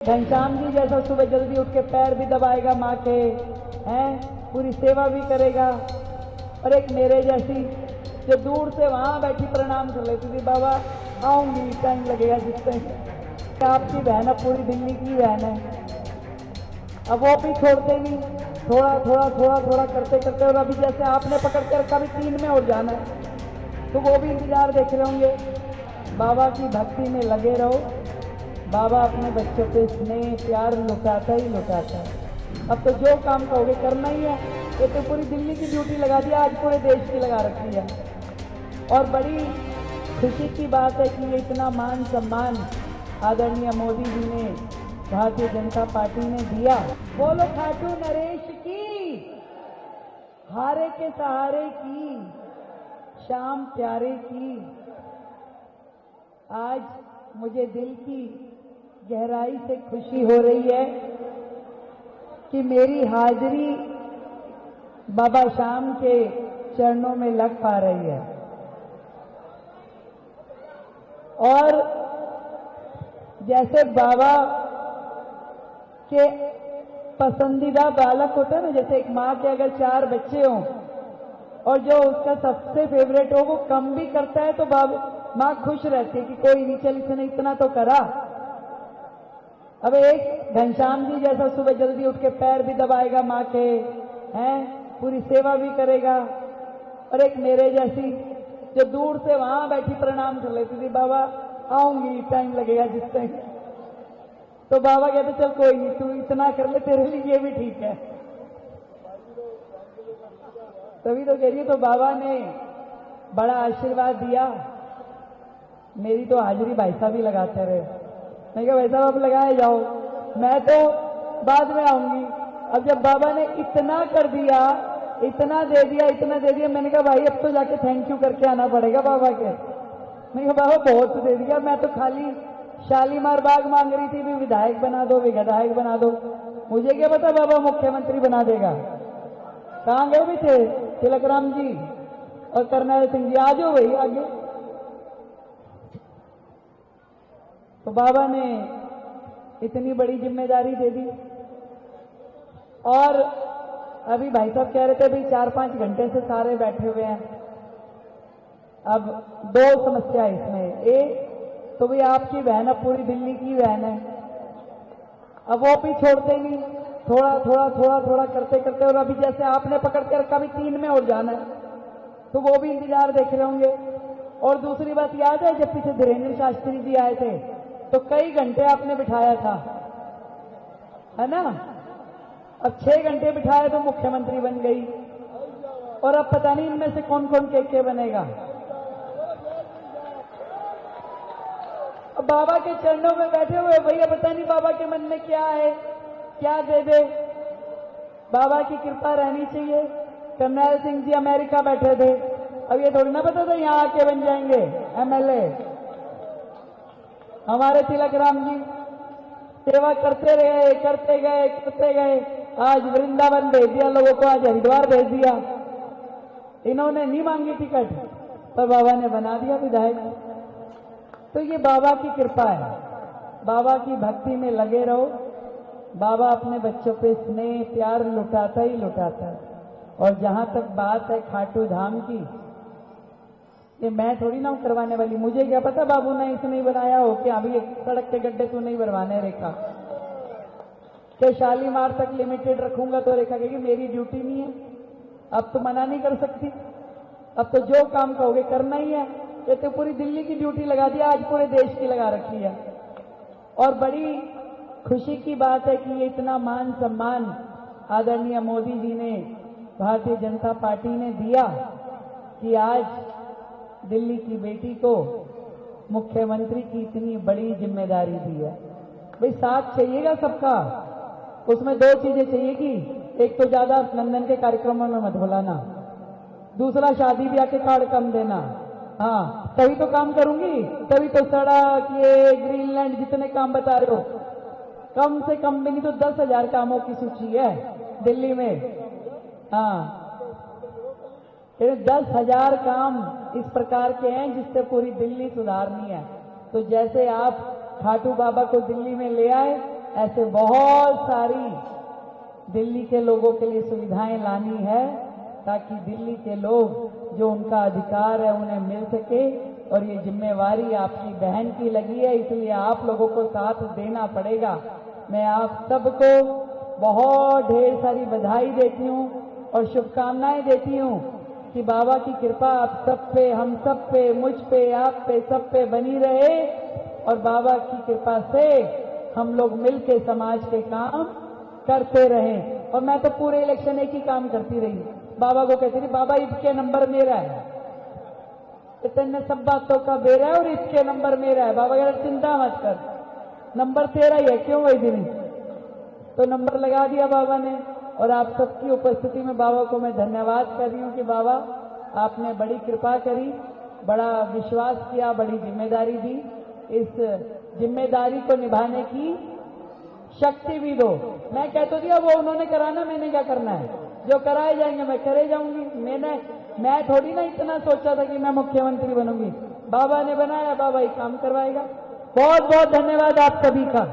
घनश्याम जी जैसा सुबह जल्दी उठ के पैर भी दबाएगा माँ के, हैं, पूरी सेवा भी करेगा। और एक मेरे जैसी जो दूर से वहां बैठी प्रणाम कर लेती थी, बाबा आऊंगी, टाइम लगेगा जिस टाइम। आपकी बहन अब पूरी दिल्ली की बहन है, अब वो भी छोड़ते नहीं, थोड़ा थोड़ा थोड़ा थोड़ा करते करते। और अभी जैसे आपने पकड़ के रखा, भी 3 में और जाना है, तो वो भी इंतजार देख रहे होंगे। बाबा की भक्ति में लगे रहो, बाबा अपने बच्चों पे स्नेह प्यार लुटाता ही लुटाता है। अब तो जो काम कहोगे करना ही है। ये तो पूरी दिल्ली की ड्यूटी लगा दी, आज पूरे देश की लगा रखी है। और बड़ी खुशी की बात है कि ये इतना मान सम्मान आदरणीय मोदी जी ने, भारतीय जनता पार्टी ने दिया। बोलो खाटू नरेश की, हारे के सहारे की, शाम प्यारे की। आज मुझे दिल की गहराई से खुशी हो रही है कि मेरी हाजिरी बाबा श्याम के चरणों में लग पा रही है। और जैसे बाबा के पसंदीदा बालक होता है ना, जैसे एक माँ के अगर 4 बच्चे हों और जो उसका सबसे फेवरेट हो वो कम भी करता है तो माँ खुश रहती है कि कोई नहीं, चल इसने इतना तो करा। अब एक घनश्याम जी जैसा सुबह जल्दी उठ के पैर भी दबाएगा माँ के, हैं, पूरी सेवा भी करेगा। और एक मेरे जैसी जो दूर से वहां बैठी प्रणाम कर लेती थी, बाबा आऊंगी, टाइम लगेगा जिस टाइम। तो बाबा कहते चल कोई नहीं, तू इतना कर ले, तेरे लिए ये भी ठीक है। तभी तो कह रही है, तो बाबा ने बड़ा आशीर्वाद दिया। मेरी तो हाजिरी भाई साहब ही लगाते रहे। मैं कहा भाई साहब आप लगाए जाओ, मैं तो बाद में आऊंगी। अब जब बाबा ने इतना कर दिया, इतना दे दिया, इतना दे दिया, मैंने कहा भाई अब तो जाके थैंक यू करके आना पड़ेगा बाबा के। मैंने कहा बाबा बहुत दे दिया, मैं तो खाली शालीमार बाग मांग रही थी, भी विधायक बना दो, विधायक बना दो। मुझे क्या पता बाबा मुख्यमंत्री बना देगा। कहाँ गए भी थे तिलक राम जी और करनैल सिंह जी, आ जाओ भाई आगे। तो बाबा ने इतनी बड़ी जिम्मेदारी दे दी। और अभी भाई साहब कह रहे थे भाई 4-5 घंटे से सारे बैठे हुए हैं। अब 2 समस्या है इसमें। एक तो भाई आपकी बहन अब पूरी दिल्ली की बहन है, अब वो भी छोड़ते नहीं, थोड़ा थोड़ा थोड़ा थोड़ा करते करते। और अभी जैसे आपने पकड़ के रखा, भी 3 में और जाना है, तो वो भी इंतजार देख रहे होंगे। और दूसरी बात याद है, जब पीछे धीरेन्द्र शास्त्री जी आए थे तो कई घंटे आपने बिठाया था, है ना। अब 6 घंटे बिठाया तो मुख्यमंत्री बन गई। और अब पता नहीं इनमें से कौन कौन के बनेगा। अब बाबा के चरणों में बैठे हुए भैया, पता नहीं बाबा के मन में क्या है, क्या दे दे। बाबा की कृपा रहनी चाहिए। करनैल सिंह जी अमेरिका बैठे थे, अब ये थोड़ी ना पता था यहां आके बन जाएंगे एमएलए। हमारे तिलक राम जी सेवा करते रहे, करते गए करते गए, आज वृंदावन भेज दिया लोगों को, आज हरिद्वार भेज दिया। इन्होंने नहीं मांगी टिकट, पर बाबा ने बना दिया विधायक। तो ये बाबा की कृपा है। बाबा की भक्ति में लगे रहो, बाबा अपने बच्चों पे स्नेह प्यार लुटाता ही लुटाता है। और जहां तक बात है खाटू धाम की, ये मैं थोड़ी ना करवाने वाली। मुझे क्या पता बाबू ने इसे नहीं बनाया हो कि अभी एक सड़क के गड्ढे तो नहीं भरवाने रेखा, कि शालीमार तक लिमिटेड रखूंगा तो रेखा कहेगी मेरी ड्यूटी नहीं है। अब तो मना नहीं कर सकती, अब तो जो काम कहोगे करना ही है। ये तो पूरी दिल्ली की ड्यूटी लगा दी, आज पूरे देश की लगा रखी है। और बड़ी खुशी की बात है कि ये इतना मान सम्मान आदरणीय मोदी जी ने, भारतीय जनता पार्टी ने दिया कि आज दिल्ली की बेटी को मुख्यमंत्री की इतनी बड़ी जिम्मेदारी दी है। भाई साथ चाहिएगा सबका, उसमें 2 चीजें चाहिए कि एक तो ज्यादा लंदन के कार्यक्रमों में मत बुलाना, दूसरा शादी ब्याह के कार्ड कम देना। हाँ तभी तो काम करूंगी, तभी तो सड़क, ये ग्रीनलैंड जितने काम बता रहे हो, कम से कम भी नहीं तो 10,000 कामों की सूची है दिल्ली में। हाँ 10,000 काम इस प्रकार के हैं जिससे पूरी दिल्ली सुधारनी है। तो जैसे आप खाटू बाबा को दिल्ली में ले आए, ऐसे बहुत सारी दिल्ली के लोगों के लिए सुविधाएं लानी है ताकि दिल्ली के लोग जो उनका अधिकार है उन्हें मिल सके। और ये जिम्मेवारी आपकी बहन की लगी है, इसलिए आप लोगों को साथ देना पड़ेगा। मैं आप सबको बहुत ढेर सारी बधाई देती हूँ और शुभकामनाएं देती हूँ कि बाबा की कृपा आप सब पे, हम सब पे, मुझ पे, आप पे, सब पे बनी रहे और बाबा की कृपा से हम लोग मिलके समाज के काम करते रहें। और मैं तो पूरे इलेक्शन एक ही काम करती रही, बाबा को कहती रही, बाबा इसके नंबर मेरा है, इतने सब बातों का बेरा है और इसके नंबर मेरा है। बाबा यार चिंता मत कर, नंबर तेरा ही है, क्यों वही दिन। तो नंबर लगा दिया बाबा ने। और आप सबकी उपस्थिति में बाबा को मैं धन्यवाद कर रही हूँ कि बाबा आपने बड़ी कृपा करी, बड़ा विश्वास किया, बड़ी जिम्मेदारी दी। इस जिम्मेदारी को निभाने की शक्ति भी दो। मैं कहता दिया वो उन्होंने कराना, मैंने क्या करना है, जो कराए जाएंगे मैं करे जाऊंगी। मैं थोड़ी ना इतना सोचा था कि मैं मुख्यमंत्री बनूंगी, बाबा ने बनाया, बाबा ही काम करवाएगा। बहुत बहुत धन्यवाद आप सभी का।